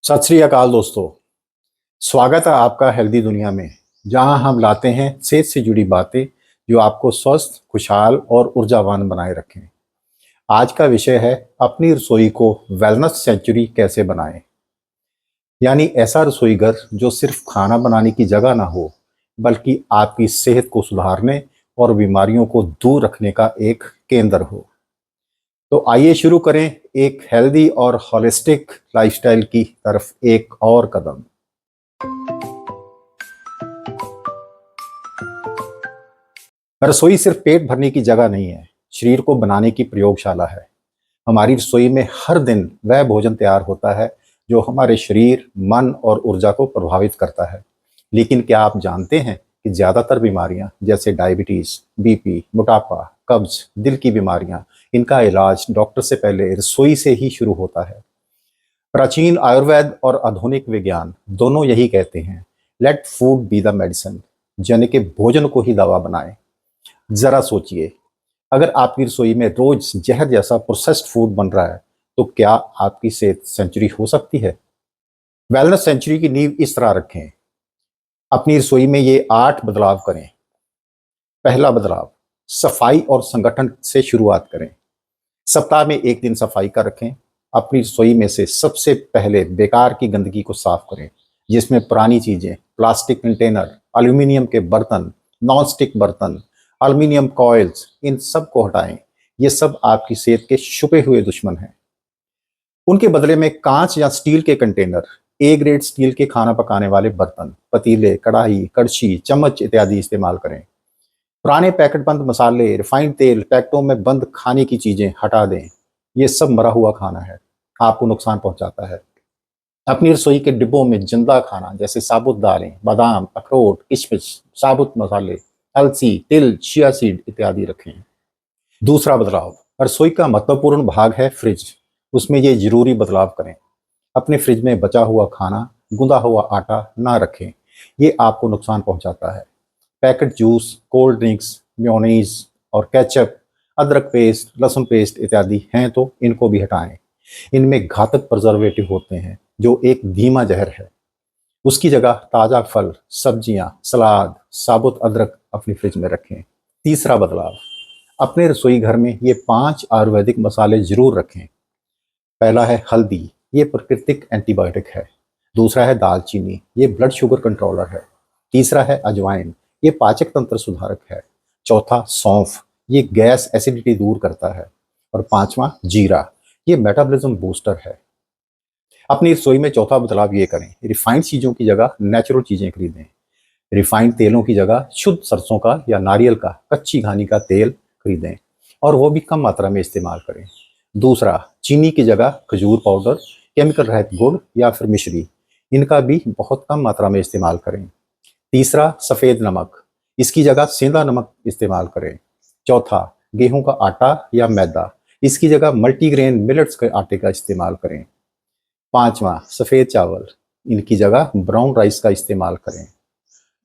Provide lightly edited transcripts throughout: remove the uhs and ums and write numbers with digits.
सत श्री अकाल दोस्तों। स्वागत है आपका हेल्दी दुनिया में, जहां हम लाते हैं सेहत से जुड़ी बातें जो आपको स्वस्थ, खुशहाल और ऊर्जावान बनाए रखें। आज का विषय है अपनी रसोई को वेलनेस सेंचुरी कैसे बनाएं। यानी ऐसा रसोई घर जो सिर्फ खाना बनाने की जगह ना हो, बल्कि आपकी सेहत को सुधारने और बीमारियों को दूर रखने का एक केंद्र हो। तो आइए शुरू करें एक हेल्दी और होलिस्टिक लाइफस्टाइल की तरफ एक और कदम। रसोई सिर्फ पेट भरने की जगह नहीं है, शरीर को बनाने की प्रयोगशाला है। हमारी रसोई में हर दिन वह भोजन तैयार होता है जो हमारे शरीर, मन और ऊर्जा को प्रभावित करता है। लेकिन क्या आप जानते हैं कि ज़्यादातर बीमारियां जैसे डायबिटीज़, बीपी, मोटापा, कब्ज, दिल की बीमारियां, इनका इलाज डॉक्टर से पहले रसोई से ही शुरू होता है। प्राचीन आयुर्वेद और आधुनिक विज्ञान दोनों यही कहते हैं, let food be the medicine, यानी कि भोजन को ही दवा बनाएं। जरा सोचिए, अगर आपकी रसोई में रोज जहर जैसा प्रोसेस्ड फूड बन रहा है, तो क्या आपकी सेहत सेंचुरी हो सकती है? वेलनेस सेंचुरी की नींव इस तरह रखें। अपनी रसोई में ये 8 बदलाव करें। पहला बदलाव, सफाई और संगठन से शुरुआत करें। सप्ताह में एक दिन सफाई का रखें। अपनी रसोई में से सबसे पहले बेकार की गंदगी को साफ करें, जिसमें पुरानी चीजें, प्लास्टिक कंटेनर, एल्यूमिनियम के बर्तन, नॉन स्टिक बर्तन, एल्युमिनियम कॉइल्स, इन सब को हटाएं। ये सब आपकी सेहत के छुपे हुए दुश्मन हैं। उनके बदले में कांच या स्टील के कंटेनर, ए ग्रेड स्टील के खाना पकाने वाले बर्तन, पतीले, कढ़ाई, कड़छी, चम्मच इत्यादि इस्तेमाल करें। पुराने पैकेट बंद मसाले, रिफाइंड तेल, पैकेटों में बंद खाने की चीजें हटा दें। ये सब मरा हुआ खाना है, आपको नुकसान पहुंचाता है। अपनी रसोई के डिब्बों में जिंदा खाना जैसे साबुत दालें, बादाम, अखरोट, किशमिश, साबुत मसाले, अलसी, तिल, चिया सीड इत्यादि रखें। दूसरा बदलाव, रसोई का महत्वपूर्ण भाग है फ्रिज। उसमें ये जरूरी बदलाव करें। अपने फ्रिज में बचा हुआ खाना, गुंदा हुआ आटा ना रखें, ये आपको नुकसान पहुंचाता है। Packet juice, cold drinks, mayonnaise और केचप, अदरक पेस्ट, लहसुन पेस्ट इत्यादि हैं तो इनको भी हटाएं। इनमें घातक प्रिजर्वेटिव होते हैं जो एक धीमा जहर है। उसकी जगह ताज़ा फल, सब्जियां, सलाद, साबुत अदरक अपनी फ्रिज में रखें। तीसरा बदलाव, अपने रसोई घर में ये 5 आयुर्वेदिक मसाले जरूर रखें। पहला है हल्दी, ये प्राकृतिक एंटीबायोटिक है। दूसरा है दालचीनी, ये ब्लड शुगर कंट्रोलर है। तीसरा है अजवाइन, ये पाचक तंत्र सुधारक है। चौथा सौंफ, ये गैस एसिडिटी दूर करता है। और पांचवा जीरा, ये मेटाबॉलिज्म बूस्टर है। अपनी रसोई में चौथा बदलाव ये करें, रिफाइंड चीज़ों की जगह नेचुरल चीज़ें खरीदें। रिफाइंड तेलों की जगह शुद्ध सरसों का या नारियल का कच्ची घानी का तेल खरीदें, और वो भी कम मात्रा में इस्तेमाल करें। दूसरा, चीनी की जगह खजूर पाउडर, केमिकल रहित गुड़ या फिर मिश्री, इनका भी बहुत कम मात्रा में इस्तेमाल करें। तीसरा, सफ़ेद नमक, इसकी जगह सेंधा नमक इस्तेमाल करें। चौथा, गेहूं का आटा या मैदा, इसकी जगह मल्टीग्रेन मिलेट्स के आटे का इस्तेमाल करें। पांचवा, सफ़ेद चावल, इनकी जगह ब्राउन राइस का इस्तेमाल करें।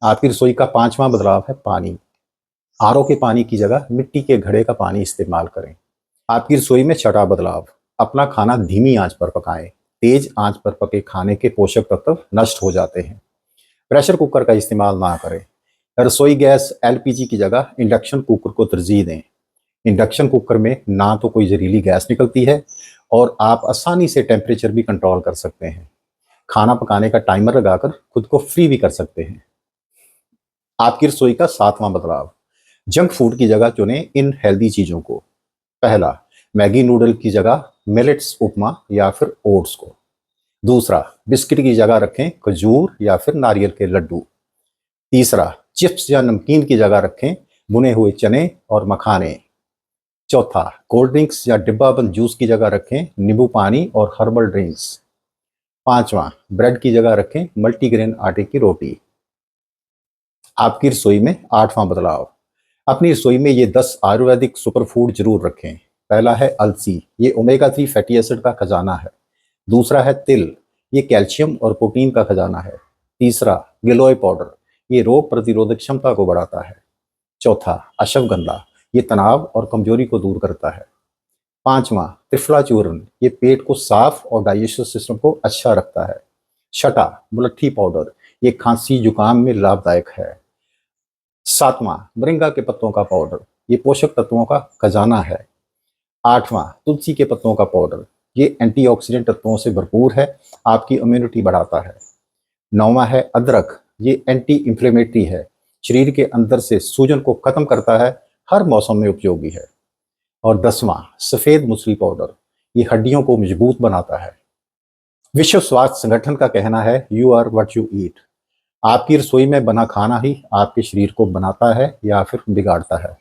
आपकी रसोई का पांचवा बदलाव है पानी। आरओ के पानी की जगह मिट्टी के घड़े का पानी इस्तेमाल करें। आपकी रसोई में छठा बदलाव, अपना खाना धीमी आंच पर पकाएं। तेज आंच पर पके खाने के पोषक तत्व नष्ट हो जाते हैं। प्रेशर कुकर का इस्तेमाल ना करें। रसोई गैस एलपीजी की जगह इंडक्शन कुकर को तरजीह दें। इंडक्शन कुकर में ना तो कोई जहरीली गैस निकलती है, और आप आसानी से टेम्परेचर भी कंट्रोल कर सकते हैं। खाना पकाने का टाइमर लगाकर खुद को फ्री भी कर सकते हैं। आपकी रसोई का सातवां बदलाव, जंक फूड की जगह चुनें इन हेल्दी चीज़ों को। पहला, मैगी नूडल की जगह मिलेट्स उपमा या फिर ओट्स को। दूसरा, बिस्किट की जगह रखें खजूर या फिर नारियल के लड्डू। तीसरा, चिप्स या नमकीन की जगह रखें भुने हुए चने और मखाने। चौथा, कोल्ड ड्रिंक्स या डिब्बाबंद जूस की जगह रखें नींबू पानी और हर्बल ड्रिंक्स। पांचवा, ब्रेड की जगह रखें मल्टीग्रेन आटे की रोटी। आपकी रसोई में आठवां बदलाव, अपनी रसोई में ये 10 आयुर्वेदिक सुपरफूड जरूर रखें। पहला है अलसी, ये ओमेगा 3 फैटी एसिड का खजाना है। दूसरा है तिल, ये कैल्शियम और प्रोटीन का खजाना है। तीसरा, गिलोय पाउडर, ये रोग प्रतिरोधक क्षमता को बढ़ाता है। चौथा, अश्वगंधा, ये तनाव और कमजोरी को दूर करता है। पांचवा, त्रिफला चूर्ण, ये पेट को साफ और डाइजेस्टिव सिस्टम को अच्छा रखता है। छठा, मुलट्ठी पाउडर, ये खांसी जुकाम में लाभदायक है। सातवां, मोरिंगा के पत्तों का पाउडर, ये पोषक तत्वों का खजाना है। आठवां, तुलसी के पत्तों का पाउडर, ये एंटीऑक्सीडेंट तत्वों से भरपूर है, आपकी इम्यूनिटी बढ़ाता है। नौवां है अदरक, ये एंटी इंफ्लेमेटरी है, शरीर के अंदर से सूजन को खत्म करता है, हर मौसम में उपयोगी है। और 10वां, सफेद मूसली पाउडर, ये हड्डियों को मजबूत बनाता है। विश्व स्वास्थ्य संगठन का कहना है you are what you eat. आपकी रसोई में बना खाना ही आपके शरीर को बनाता है या फिर बिगाड़ता है।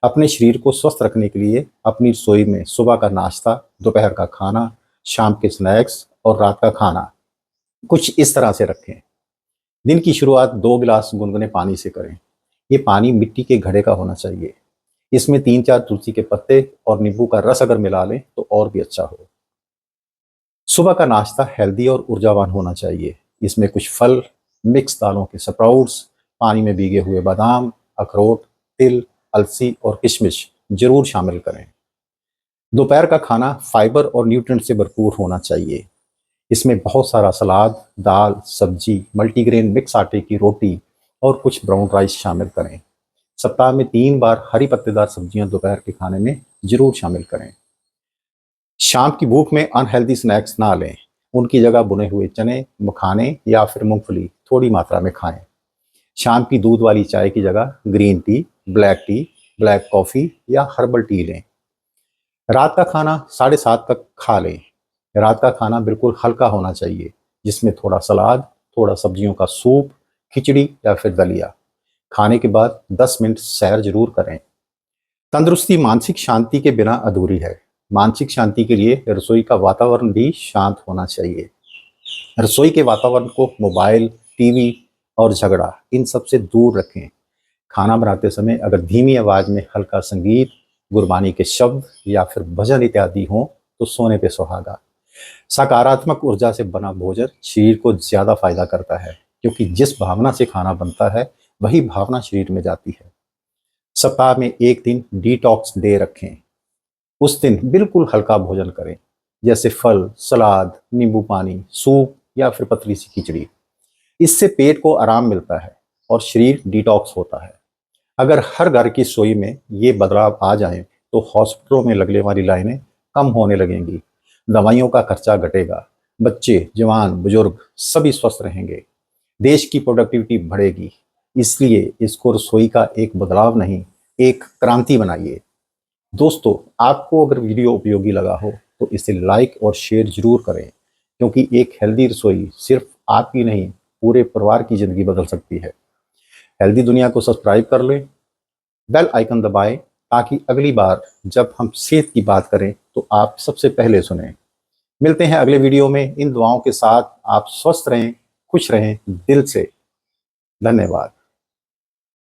अपने शरीर को स्वस्थ रखने के लिए अपनी रसोई में सुबह का नाश्ता, दोपहर का खाना, शाम के स्नैक्स और रात का खाना कुछ इस तरह से रखें। दिन की शुरुआत 2 गिलास गुनगुने पानी से करें। ये पानी मिट्टी के घड़े का होना चाहिए। इसमें 3-4 तुलसी के पत्ते और नींबू का रस अगर मिला लें तो और भी अच्छा हो। सुबह का नाश्ता हेल्दी और ऊर्जावान होना चाहिए। इसमें कुछ फल, मिक्स दालों के स्प्राउट्स, पानी में भीगे हुए बादाम, अखरोट, तिल, अलसी और किशमिश जरूर शामिल करें। दोपहर का खाना फाइबर और न्यूट्रिएंट से भरपूर होना चाहिए। इसमें बहुत सारा सलाद, दाल, सब्जी, मल्टीग्रेन मिक्स आटे की रोटी और कुछ ब्राउन राइस शामिल करें। सप्ताह में 3 बार हरी पत्तेदार सब्जियां दोपहर के खाने में जरूर शामिल करें। शाम की भूख में अनहेल्दी स्नैक्स ना लें। उनकी जगह बुने हुए चने, मखाने या फिर मूंगफली थोड़ी मात्रा में खाएं। शाम की दूध वाली चाय की जगह green tea, black T, black coffee या हर्बल टी लें। रात का खाना 7:30 तक खा लें। रात का खाना बिल्कुल हल्का होना चाहिए, जिसमें थोड़ा सलाद, थोड़ा सब्जियों का सूप, खिचड़ी या फिर दलिया। खाने के बाद 10 मिनट सैर जरूर करें। तंदुरुस्ती मानसिक शांति के बिना अधूरी है। मानसिक शांति के लिए रसोई का वातावरण भी शांत होना चाहिए। रसोई के वातावरण को मोबाइल, टीवी और झगड़ा इन सब से दूर रखें। खाना बनाते समय अगर धीमी आवाज में हल्का संगीत, गुरबानी के शब्द या फिर भजन इत्यादि हों तो सोने पे सुहागा। सकारात्मक ऊर्जा से बना भोजन शरीर को ज्यादा फायदा करता है, क्योंकि जिस भावना से खाना बनता है वही भावना शरीर में जाती है। सप्ताह में एक दिन डिटॉक्स डे रखें। उस दिन बिल्कुल हल्का भोजन करें, जैसे फल, सलाद, नींबू पानी, सूप या फिर पतली सी खिचड़ी। इससे पेट को आराम मिलता है और शरीर डिटॉक्स होता है। अगर हर घर की रसोई में ये बदलाव आ जाएं तो हॉस्पिटलों में लगने वाली लाइनें कम होने लगेंगी, दवाइयों का खर्चा घटेगा, बच्चे, जवान, बुजुर्ग सभी स्वस्थ रहेंगे, देश की प्रोडक्टिविटी बढ़ेगी। इसलिए इसको रसोई का एक बदलाव नहीं, एक क्रांति बनाइए। दोस्तों, आपको अगर वीडियो उपयोगी लगा हो तो इसे लाइक और शेयर जरूर करें, क्योंकि एक हेल्दी रसोई सिर्फ आपकी नहीं, पूरे परिवार की जिंदगी बदल सकती है। हेल्दी दुनिया को सब्सक्राइब कर लें, बेल आइकन दबाएं, ताकि अगली बार जब हम सेहत की बात करें तो आप सबसे पहले सुनें। मिलते हैं अगले वीडियो में इन दुआओं के साथ। आप स्वस्थ रहें, खुश रहें दिल से। धन्यवाद।